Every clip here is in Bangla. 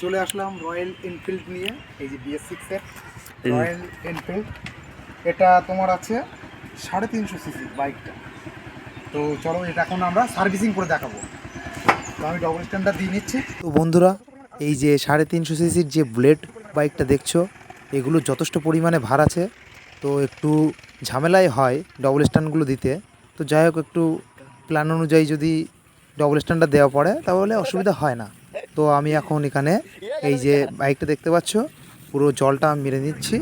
চলে আসলাম রয়্যাল এনফিল্ড নিয়ে। এই যে BS6-এর রয়্যাল এনফিল্ড, এটা তোমার আছে 350 সিসি বাইকটা। তো চলো এটা এখন আমরা সার্ভিসিং করে দেখাবো। তো আমি ডবল স্ট্যান্ডটা দিয়ে নিচ্ছি। তো বন্ধুরা, এই যে 350 সিসির যে বুলেট বাইকটা দেখছো, এগুলো যথেষ্ট পরিমাণে ভার আছে। তো একটু ঝামেলাই হয় ডবল স্ট্যান্ডগুলো দিতে। তো যাই হোক, একটু প্ল্যান অনুযায়ী যদি ডবল স্ট্যান্ডটা দেওয়া পড়ে তাহলে অসুবিধা হয় না। তো আমি এখন এখানে এই যে বাইকটা দেখতে পাচ্ছ, পুরো জলটা মেরে নিচ্ছি।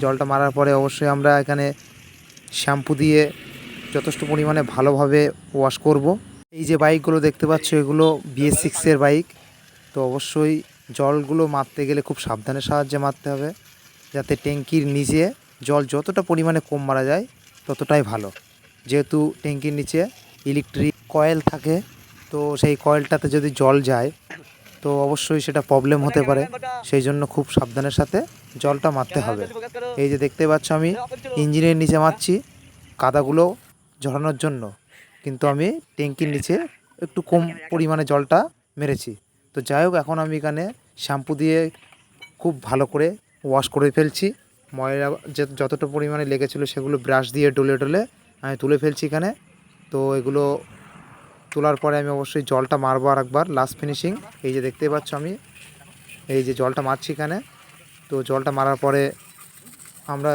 জলটা মারার পরে অবশ্যই আমরা এখানে শ্যাম্পু দিয়ে যথেষ্ট পরিমাণে ভালোভাবে ওয়াশ করব। এই যে বাইকগুলো দেখতে পাচ্ছ, এগুলো BS6-এর বাইক। তো অবশ্যই জলগুলো মারতে গেলে খুব সাবধানের সাহায্যে মারতে হবে, যাতে ট্যাঙ্কির নিচে জল যতটা পরিমাণে কম মারা যায় ততটাই ভালো। যেহেতু ট্যাঙ্কির নিচে ইলেকট্রিক কয়েল থাকে, তো সেই কয়েলটাতে যদি জল যায় তো অবশ্যই সেটা প্রবলেম হতে পারে। সেই জন্য খুব সাবধানের সাথে জলটা মারতে হবে। এই যে দেখতে পাচ্ছ, আমি ইঞ্জিনের নিচে মারছি কাদাগুলো ঝরানোর জন্য, কিন্তু আমি ট্যাঙ্কির নিচে একটু কম পরিমাণে জলটা মেরেছি। তো যাই হোক, এখন আমি এখানে শ্যাম্পু দিয়ে খুব ভালো করে ওয়াশ করে ফেলছি। ময়লা যতটা পরিমাণে লেগেছিলো সেগুলো ব্রাশ দিয়ে ডলে ডলে আমি তুলে ফেলছি এখানে। তো এগুলো তোলার পরে আমি অবশ্যই জলটা মারবো আর একবার লাস্ট ফিনিশিং। এই যে দেখতে পাচ্ছ, আমি এই যে জলটা মারছি এখানে। তো জলটা মারার পরে আমরা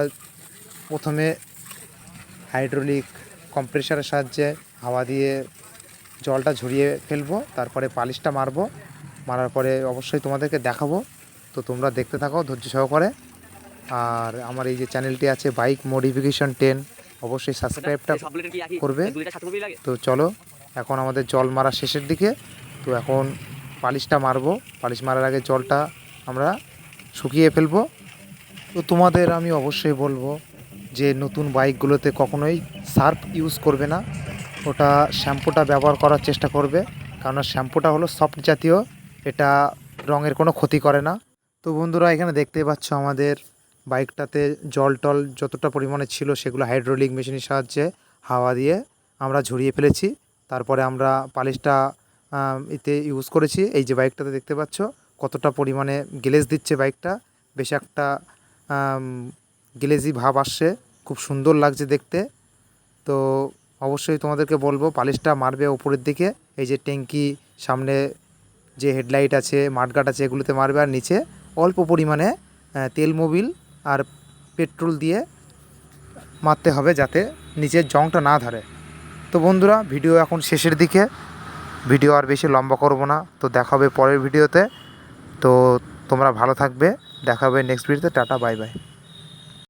প্রথমে হাইড্রোলিক কম্প্রেসারের সাহায্যে হাওয়া দিয়ে জলটা ঝরিয়ে ফেলবো, তারপরে পালিশটা মারবো। মারার পরে অবশ্যই তোমাদেরকে দেখাবো। তো তোমরা দেখতে থাকো ধৈর্য সহকারে। আর আমার এই যে চ্যানেলটি আছে বাইক মডিফিকেশন 10, অবশ্যই সাবস্ক্রাইবটা করবে। তো চলো, এখন আমাদের জল মারা শেষের দিকে। তো এখন পালিশটা মারবো। পালিশ মারার আগে জলটা আমরা শুকিয়ে ফেলবো। তো তোমাদের আমি অবশ্যই বলবো যে নতুন বাইকগুলোতে কখনোই সার্ফ ইউজ করবে না, ওটা শ্যাম্পুটা ব্যবহার করার চেষ্টা করবে। কারণ শ্যাম্পুটা হলো সফট জাতীয়, এটা রঙের কোনো ক্ষতি করে না। তো বন্ধুরা, এখানে দেখতেই পাচ্ছ আমাদের বাইকটাতে জল টল যতটা পরিমাণে ছিল সেগুলো হাইড্রোলিক মেশিনের সাহায্যে হাওয়া দিয়ে আমরা ঝরিয়ে ফেলেছি। তারপরে আমরা পালিশটা এতে ইউজ করেছি। এই যে বাইকটাতে দেখতে পাচ্ছ কতটা পরিমাণে গ্লেজ দিচ্ছে বাইকটা, বেশ একটা গ্লেজি ভাব আসছে, খুব সুন্দর লাগছে দেখতে। তো অবশ্যই তোমাদেরকে বলবো পালিশটা মারবে ওপরের দিকে। এই যে ট্যাঙ্কি সামনে যে হেডলাইট আছে, মাঠগাট আছে, এগুলোতে মারবে। আর নিচে অল্প পরিমাণে তেল মোবিল আর পেট্রোল দিয়ে মারতে হবে, যাতে নিচের জংটা না ধরে। তো বন্ধুরা, ভিডিও এখন শেষের দিকে, ভিডিও আর বেশি লম্বা করব না। তো দেখা হবে পরের ভিডিওতে। তো তোমরা ভালো থাকবে, দেখা হবে নেক্সট ভিডিওতে। Tata, bye bye.